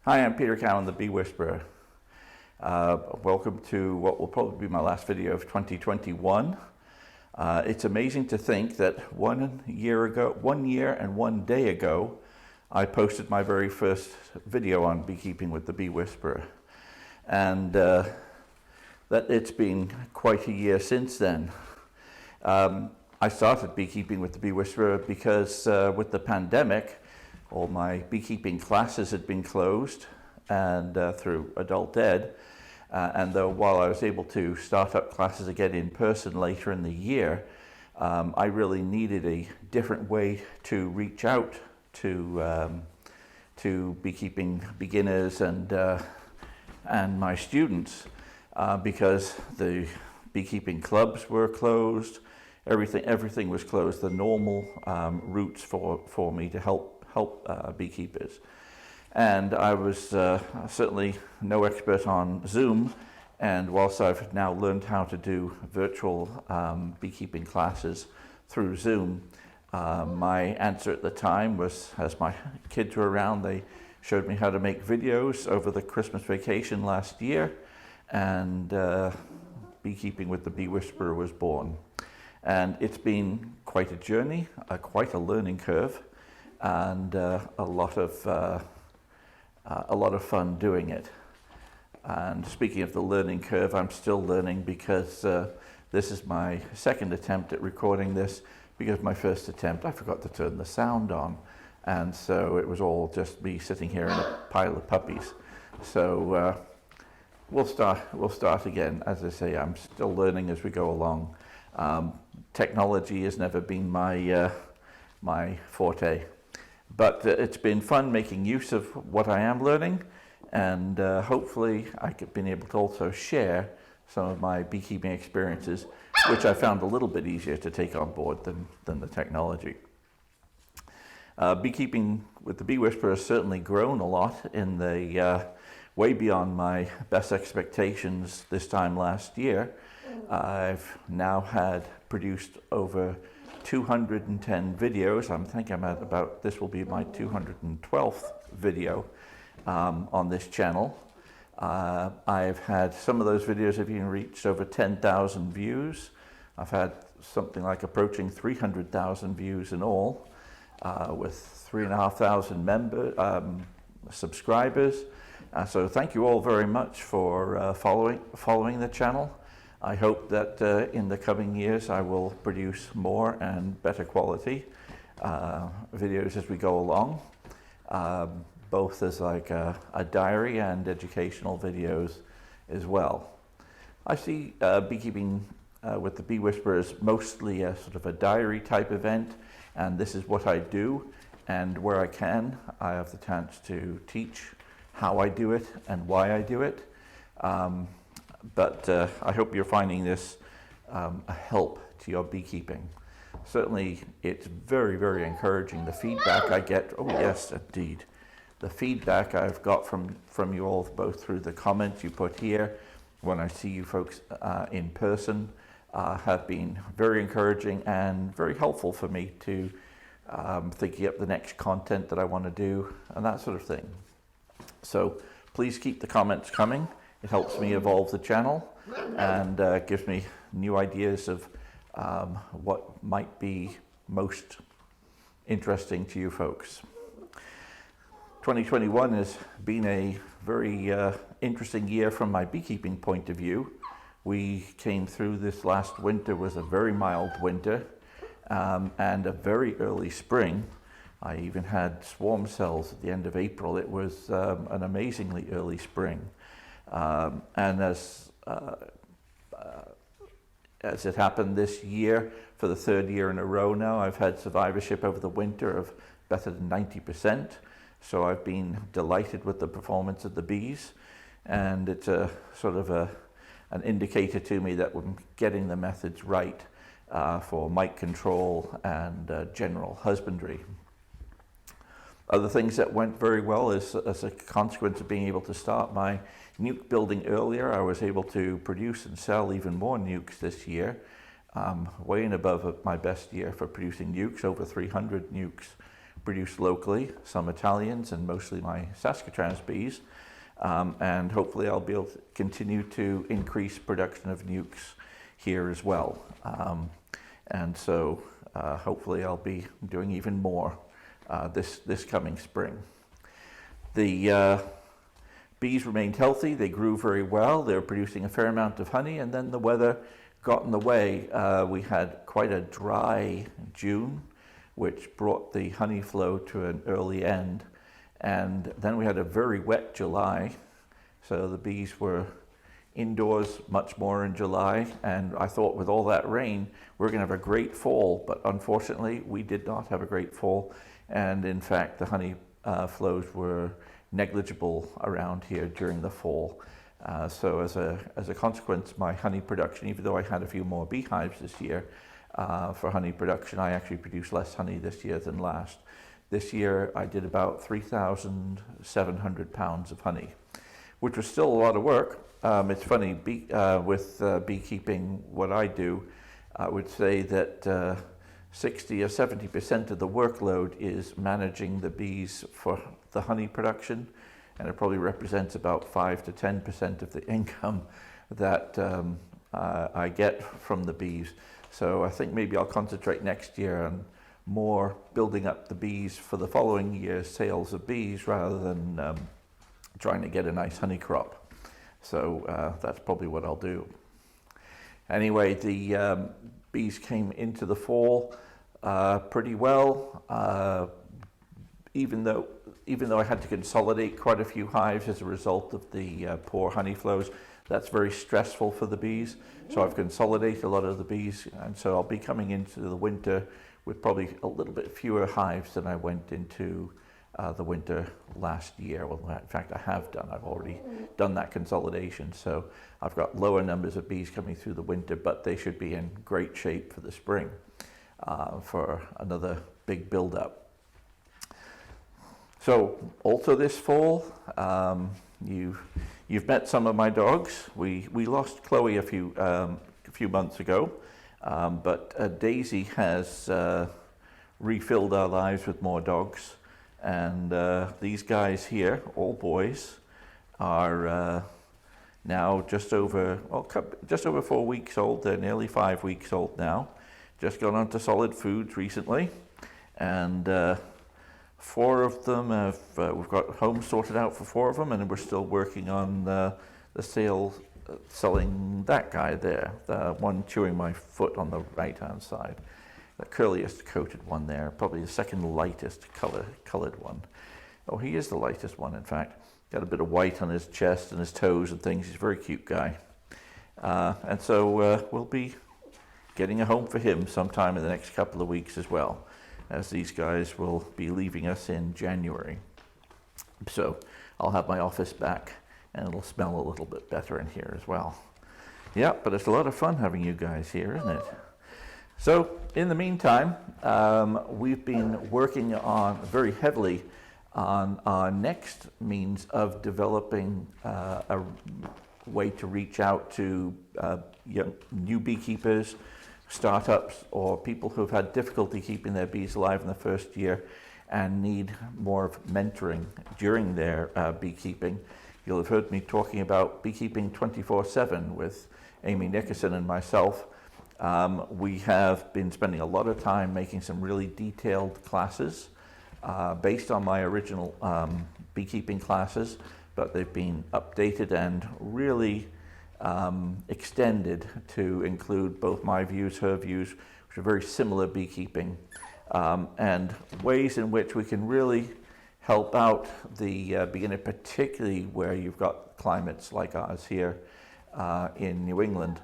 Hi, I'm Peter Cowan, the Bee Whisperer. Welcome to what will probably be my last video of 2021. It's amazing to think that 1 year and 1 day ago, I posted my very first video on beekeeping with the Bee Whisperer. And that it's been quite a year since then. I started beekeeping with the Bee Whisperer because with the pandemic, all my beekeeping classes had been closed and through adult ed. And though while I was able to start up classes again in person later in the year, I really needed a different way to reach out to beekeeping beginners and my students because the beekeeping clubs were closed. Everything was closed. The normal routes for me to help beekeepers. And I was certainly no expert on Zoom, and whilst I've now learned how to do virtual beekeeping classes through Zoom, my answer at the time was, as my kids were around, they showed me how to make videos over the Christmas vacation last year, and Beekeeping with the Bee Whisperer was born. And it's been quite a journey, quite a learning curve, and a lot of fun doing it. And speaking of the learning curve, I'm still learning because this is my second attempt at recording this, because my first attempt I forgot to turn the sound on, and so it was all just me sitting here in a pile of puppies. So we'll start again. As I say, I'm still learning as we go along. Technology has never been my forte. But it's been fun making use of what I am learning, and hopefully I've been able to also share some of my beekeeping experiences, which I found a little bit easier to take on board than the technology. Beekeeping with the Bee Whisperer has certainly grown a lot in the way beyond my best expectations this time last year. I've now produced over 210 videos. I think I'm at about, this will be my 212th video on this channel. I've had, some of those videos have even reached over 10,000 views. I've had something like approaching 300,000 views in all, with 3,500 subscribers. So thank you all very much for following the channel. I hope that in the coming years I will produce more and better quality videos as we go along, both as like a diary and educational videos as well. I see beekeeping with the Bee Whisperer as mostly a sort of a diary type event, and this is what I do, and where I can I have the chance to teach how I do it and why I do it. But I hope you're finding this a help to your beekeeping. Certainly, it's very, very encouraging. The feedback I get, oh yes, indeed. The feedback I've got from you all, both through the comments you put here, when I see you folks in person, have been very encouraging and very helpful for me to thinking up the next content that I want to do and that sort of thing. So please keep the comments coming. It helps me evolve the channel and gives me new ideas of what might be most interesting to you folks. 2021 has been a very interesting year from my beekeeping point of view. We came through this last winter with a very mild winter and a very early spring. I even had swarm cells at the end of April. It was an amazingly early spring. And as it happened this year, for the third year in a row now, I've had survivorship over the winter of better than 90%. So I've been delighted with the performance of the bees, and it's a sort of an indicator to me that we're getting the methods right for mite control and general husbandry. Other things that went very well is, as a consequence of being able to start my nuke building earlier, I was able to produce and sell even more nukes this year, way and above my best year for producing nukes, over 300 nukes produced locally, some Italians and mostly my Saskatchewan bees. And hopefully I'll be able to continue to increase production of nukes here as well. And so hopefully I'll be doing even more this coming spring. The bees remained healthy, they grew very well, they were producing a fair amount of honey, and then the weather got in the way. We had quite a dry June, which brought the honey flow to an early end. And then we had a very wet July, so the bees were indoors much more in July, and I thought with all that rain we're going to have a great fall, but unfortunately we did not have a great fall, and in fact the honey flows were negligible around here during the fall. So as a consequence, my honey production, even though I had a few more beehives this year for honey production, I actually produced less honey this year than last. This year I did about 3,700 pounds of honey, which was still a lot of work. It's funny, with beekeeping, what I do, I would say that 60 or 70% of the workload is managing the bees for the honey production, and it probably represents about 5 to 10% of the income that I get from the bees. So I think maybe I'll concentrate next year on more building up the bees for the following year's sales of bees rather than trying to get a nice honey crop. So that's probably what I'll do. Anyway, the bees came into the fall pretty well, even though I had to consolidate quite a few hives as a result of the poor honey flows. That's very stressful for the bees. So I've consolidated a lot of the bees, and so I'll be coming into the winter with probably a little bit fewer hives than I went into the winter last year. Well, in fact, I have done. I've already done that consolidation. So I've got lower numbers of bees coming through the winter, but they should be in great shape for the spring for another big build-up. So also this fall, you've met some of my dogs. We lost Chloe a few months ago, but Daisy has refilled our lives with more dogs. And these guys here, all boys, are now just over 4 weeks old. They're nearly 5 weeks old now. Just gone on to solid foods recently, and 4 of them have we've got homes sorted out for 4 of them, and we're still working on the selling that guy there, the one chewing my foot on the right hand side. The curliest coated one there, probably the second lightest colored one. Oh, he is the lightest one, in fact. Got a bit of white on his chest and his toes and things. He's a very cute guy. And so we'll be getting a home for him sometime in the next couple of weeks as well, as these guys will be leaving us in January. So I'll have my office back, and it'll smell a little bit better in here as well. Yeah, but it's a lot of fun having you guys here, isn't it? So in the meantime, we've been working on very heavily on our next means of developing a way to reach out to new beekeepers, startups, or people who've had difficulty keeping their bees alive in the first year and need more of mentoring during their beekeeping. You'll have heard me talking about Beekeeping 24/7 with Amy Nickerson and myself. We have been spending a lot of time making some really detailed classes based on my original beekeeping classes, but they've been updated and really extended to include both my views, her views, which are very similar beekeeping, and ways in which we can really help out the beginner, particularly where you've got climates like ours here in New England.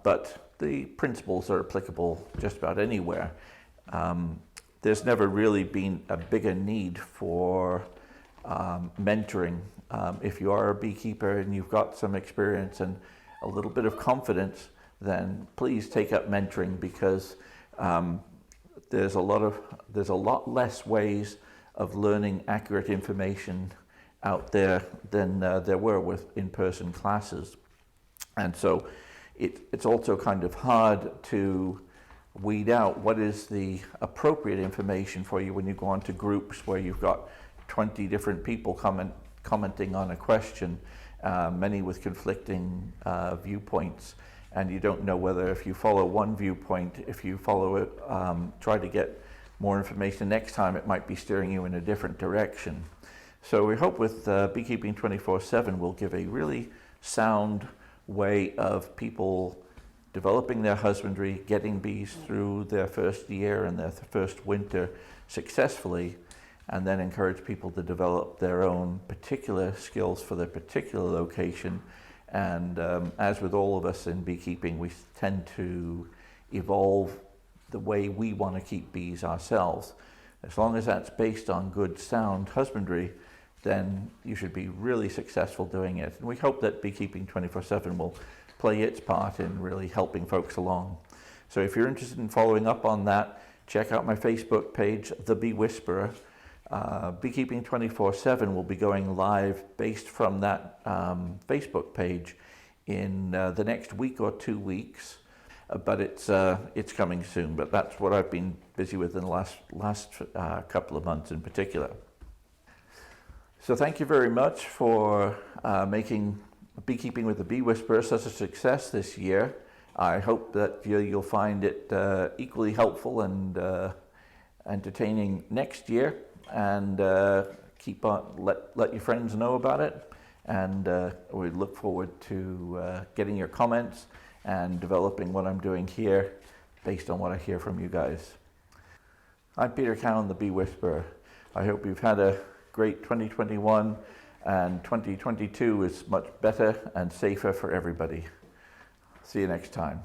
But the principles are applicable just about anywhere. There's never really been a bigger need for mentoring. If you are a beekeeper and you've got some experience and a little bit of confidence, then please take up mentoring, because there's a lot less ways of learning accurate information out there than there were with in-person classes. And so it's also kind of hard to weed out what is the appropriate information for you when you go onto groups where you've got 20 different people commenting on a question, many with conflicting viewpoints, and you don't know whether, if you follow one viewpoint, if you follow it, try to get more information next time, it might be steering you in a different direction. So we hope with Beekeeping 24/7 will give a really sound way of people developing their husbandry, getting bees through their first year and their first winter successfully, and then encourage people to develop their own particular skills for their particular location. And as with all of us in beekeeping, we tend to evolve the way we want to keep bees ourselves. As long as that's based on good, sound husbandry, then you should be really successful doing it. And we hope that Beekeeping 24/7 will play its part in really helping folks along. So if you're interested in following up on that, check out my Facebook page, The Bee Whisperer. Beekeeping 24/7 will be going live based from that Facebook page in the next week or 2 weeks, but it's coming soon. But that's what I've been busy with in the last couple of months in particular. So thank you very much for making Beekeeping with the Bee Whisperer such a success this year. I hope that you'll find it equally helpful and entertaining next year, and keep on let your friends know about it, and we look forward to getting your comments and developing what I'm doing here based on what I hear from you guys. I'm Peter Cowan, the Bee Whisperer. I hope you've had a great 2021, and 2022 is much better and safer for everybody. See you next time.